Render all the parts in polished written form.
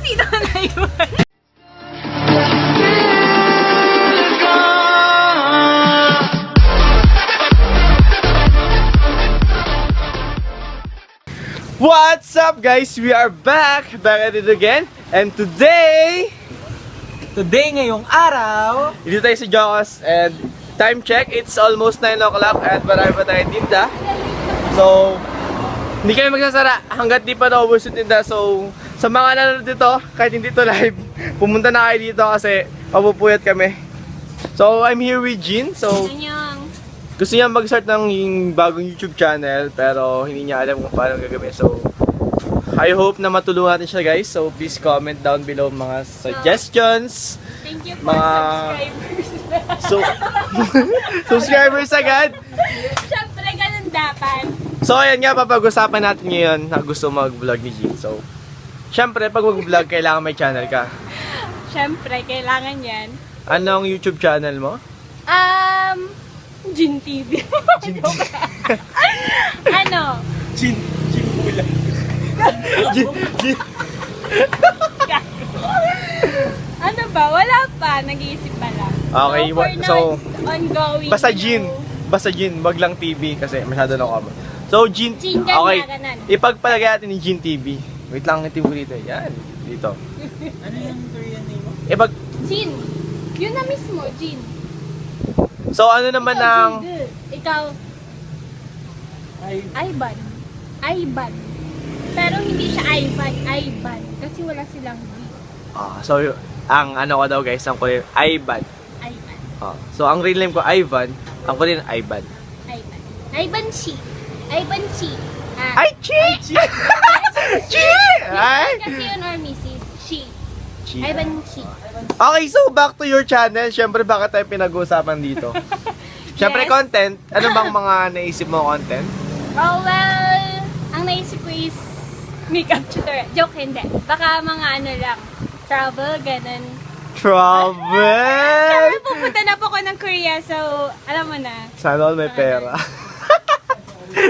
Sino na yun? What's up guys? We are back at it again. And today ngayong araw, dito tayo sa Jocos. And time check, it's almost 9 o'clock. At marami pa tayong tinda. So, hindi kami magsasara hanggat di pa naubos yung tinda. So, sa mga nanonood dito, kahit hindi to live, pumunta na kayo dito kasi mapupuyat kami. So, I'm here with Jean. So, gusto niya mag-start ng bagong YouTube channel pero hindi niya alam kung paano gagawin. So, I hope na matulungan natin siya guys. So, please comment down below mga suggestions. Thank you for mga subscribers. So, subscribers agad. Siyempre, ganun dapat. So, ayan nga, papag-usapan natin ngayon na gusto mag-vlog ni Jean. So, syempre, pag mag-vlog, kailangan may channel ka. Siyempre, kailangan yan. Anong YouTube channel mo? Gin TV. Jean Ano? Jean Pula. Jean. Ano ba? Wala pa. Nag-iisip pa lang. Okay, so, for now, so, it's ongoing. Basta Jean. Basta Jean, wag lang TV kasi masyado na ako. So, Jean, Jean, okay, ganyan. ipagpalagay natin ni Jean TV. Wait lang, itim ko dito. Yan, dito. ano yung Korean name mo? Jean. Yun na mismo, Jean. So, ano naman ang... Ikaw, Ivan. Ivan. Pero hindi siya Ivan. Kasi wala silang V. So, ang ano ko daw guys, ang Korean, Ivan. Ivan. So, ang real name ko, Ivan. Ang Korean, Ivan. Ivan. Ivan Chi. Ivan Chi. Ay, Chi! Chi! Ay! Kasi yun or Mrs. Chi. Chi. Ivan Chi. Okay, so back to your channel. Siyempre, bakit tayo pinag-uusapan dito? Siyempre, Yes. content. Ano bang mga naisip mo content? Oh, well, ang naisip ko is makeup tutorial. Joke, hindi. Baka mga ano lang, travel, ganun. Travel! Siyempre, pupunta na po ko ng Korea, so, alam mo na. Sana all may pera.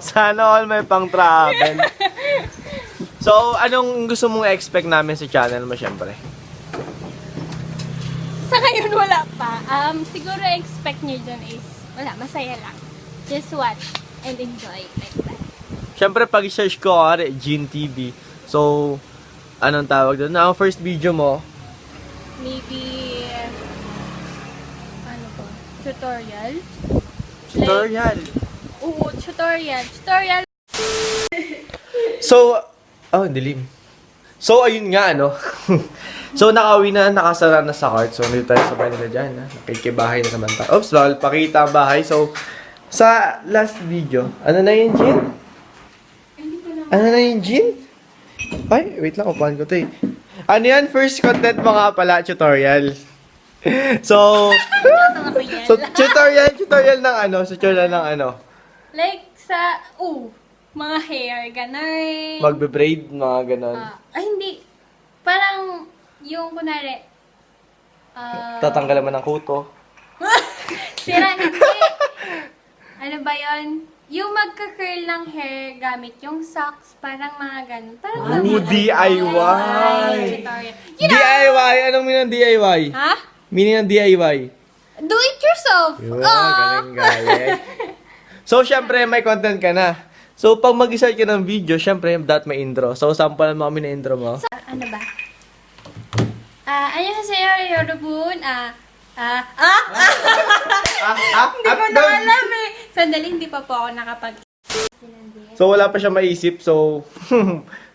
Sana all may pang-travel. So, anong gusto mong expect namin sa channel mo, syempre? Sa ngayon, wala pa. Siguro expect nyo dun is, wala, masaya lang. Just watch and enjoy like that. Syempre, pag-search ko, Jean TV. So, anong tawag doon? Ang first video mo, Maybe, ano po, tutorial? tutorial. Oo, tutorial. Tutorial. So, dilim. So, ayun nga, ano. So, nakauwi na, nakasara na sa cart. So, nandito tayo sa bahay nila dyan, ha. Nakikibahay na naman tayo. Oops, bawal pakita ang bahay. So, sa last video, ano na yun, Jean? Ano na yun, Jean? Ay, wait lang, upahan ko ito eh. Ano yan? First content mo nga pala, tutorial. So, tutorial ng ano, tutorial ng ano. Like sa, mga hair, ganun. Magbe-braid, mga ganon. Hindi. Parang, yung kunwari, Tatanggalan mo ng kuto. sira, hindi. Ano ba yun? Yung magka-curl ng hair gamit yung socks, parang mga ganun. Parang DIY! tutorial. You know, DIY! Anong meaning ng DIY? ha? Meaning ng DIY? Do it yourself! Yun, galing. So, syempre, may content ka na. So, pag mag-start ka ng video, syempre, dapat may intro. So, sample mo kami na intro mo. Ano ba? 안녕하세요, 여러분. Hindi ko na alam eh. Sandali, hindi pa po ako nakapag... So, wala pa siya maisip. So,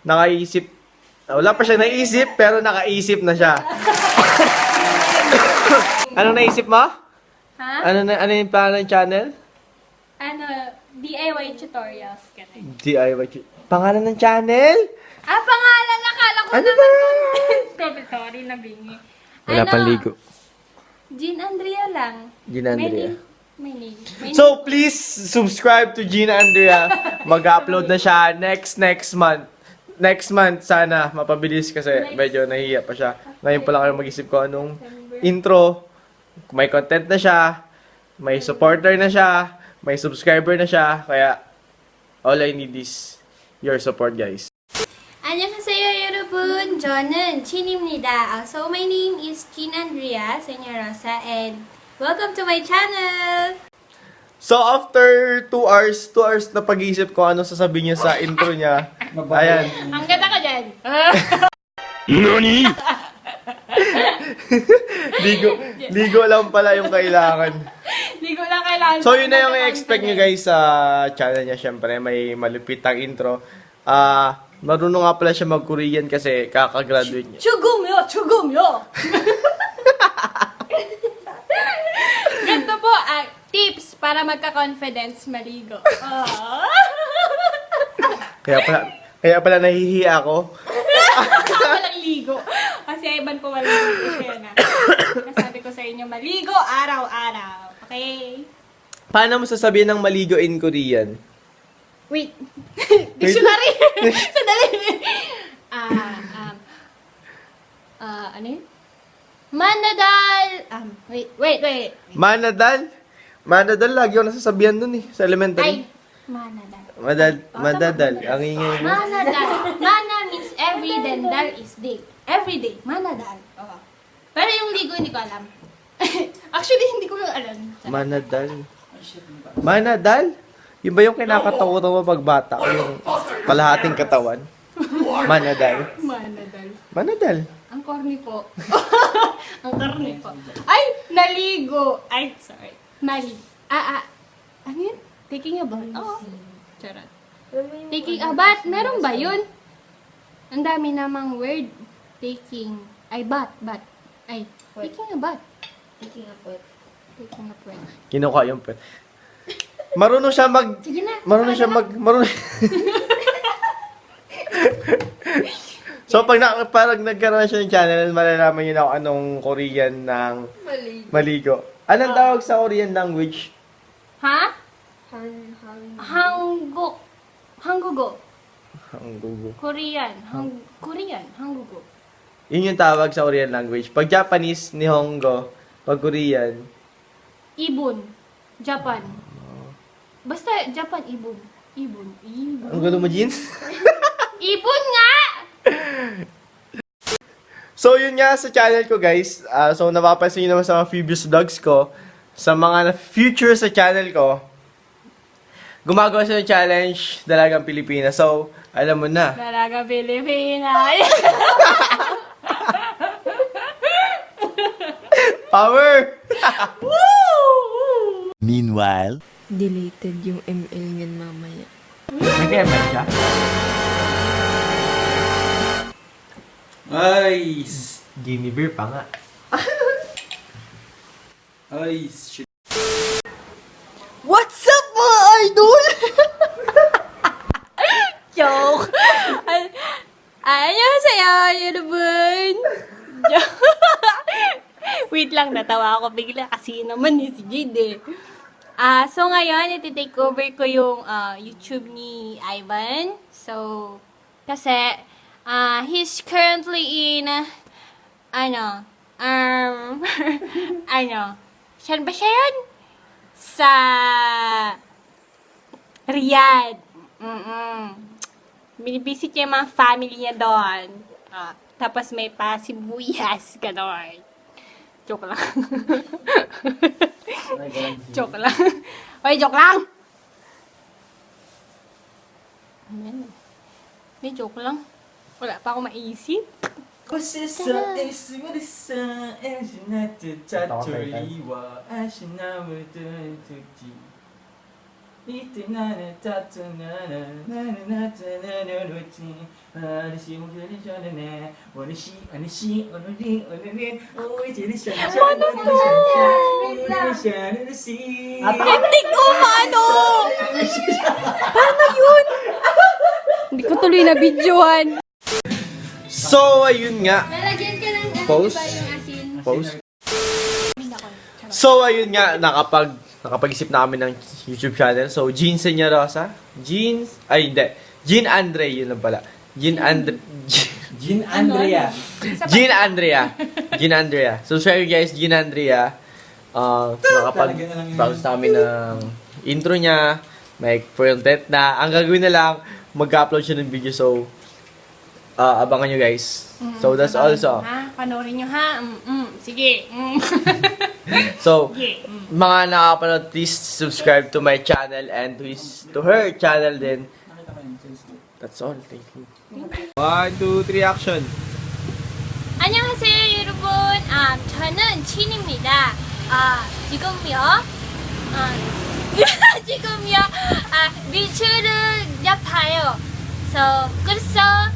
nakaisip. Wala pa siya naisip, pero nakaisip na siya. Anong naisip mo? Ha? Ano yung pangalan ng channel? DIY tutorials. Ganun. DIY. Pangalan ng channel? Pangalan! Akala ko Ano naman ba? content. Sorry, nabingi. Wala pang ligo. Jean Andrea lang. Jean Andrea. May name. So, please subscribe to Gina Andrea. Mag-upload na siya next month. Next month, sana. Mapabilis kasi medyo nahihiya pa siya. Ngayon pa lang kayo mag-isip ko anong intro. May content na siya. May supporter na siya. May subscriber na siya. Kaya, all I need is your support, guys. 안녕하세요, 여러분. 여러분, 저는 진입니다. So, my name is Andrea Señarosa and welcome to my channel! So, after 2 hours na pag-iisip ko ano sasabihin niya sa intro niya. Ayan. Ang ganda ka dyan! Nani? ligo lang pala yung kailangan. Hindi ko lang kailangan. So, yun na yung i-expect nyo guys sa channel niya. Siyempre, may malupit ang intro. Marunong nga pala siya mag-Korean kasi kakagraduate niya. Chugumyo! Ganito po, tips para magka-confidence maligo. Kaya pala nahihiya ako. Walang ligo. Kasi iban po walang ligo siya na. Nasabi ko sa inyo, maligo araw-araw. Okay? Paano mo sasabihin ng maligo in Korean? Wait. Dictionary. Sandali. Ano yun? Manadal. Wait. Manadal? Manadal, lagi ako nasasabihan dun eh, sa elementary. Ay, manadal. Madadal. Ang ingay mo. Manadal. Mana means every, then dal is day. Every day. Manadal. Oh. Pero yung ligo, hindi ko alam. Actually, hindi ko alam. Manadal. Manadal? Yun ba yung kinakatawa mo pag bata? Yung kalahating katawan? Manadal. Manadal. Ang corny po. Ang corny po. Ay, naligo. Ay, sorry. Ano yun? Taking a bath. Oo. Charot. Taking a bath. Meron ba yun? Ang dami namang word. Taking. Ay, bath. Ay, taking a bath. Taking a bath. Kinuha yung pet. Marunong siya Sige na. So, parang nagkaroon siya ng channel, malalaman niyo na kung anong Korean ng maligo. Anong tawag sa Korean language? Ha? Hangugo. Hanggugo. Korean. Hangugo. Yun yung tawag sa Korean language. Pag Japanese, Nihongo. Pag Korean, Ibon. Japan. Basta Japan, ibon. ang gulo mo, jeans? Ibon nga! So, yun nga sa channel ko, guys. So, napapansin nyo naman sa mga previous vlogs ko, sa mga future sa channel ko, gumagawa siya ng challenge, Dalagang Pilipinas. So, alam mo na. Dalaga Pilipinas. Power! Meanwhile, Deleted yung ML niyan mamaya. Nag-ML siya? Ay! Guinea beer pa nga. Ay, shit. What's up, mga idol? Joke. Annyeonghaseyo, 여러분. Wait lang, natawa ako bigla kasi naman ni si Jade. So ngayon, iti-take over ko yung YouTube ni Ivan. So, kasi, he's currently in, saan ba siya yun? Sa Riyadh. Binibisit niya yung mga family niya doon. Tapos may pasibuyas ka doon. Joke lang. Joke lang. Oy, joke lang! Ayan. May joke lang. Wala pa ako maisip. Hindi ko maano! Paano yun? Hindi ko tuloy na videohan. So, ayun nga. Lalagyan ka ng Post? yung asin. Post? So, ayun nga. Nakapag-isip na kami ng YouTube channel. So, Jean Señarosa. Ay, hindi. Jean Andre, yun lang pala. Jean Andrea. Jean Andrea. So, sorry guys, Jean Andrea. Nakapag-browse namin ng intro niya. May content na. Ang gagawin na lang, mag-upload siya ng video. So, abangan nyo guys. So that's also. Ha? Panoorin nyo ha? Sige. So, Sige. mga nakapanood, please subscribe to my channel and to her channel din. That's all. Thank you. 1, 2, 3, action. 안녕하세요 여러분. 저는 진입니다. 지금요. 지금요. 미주를 yap아요. 그래서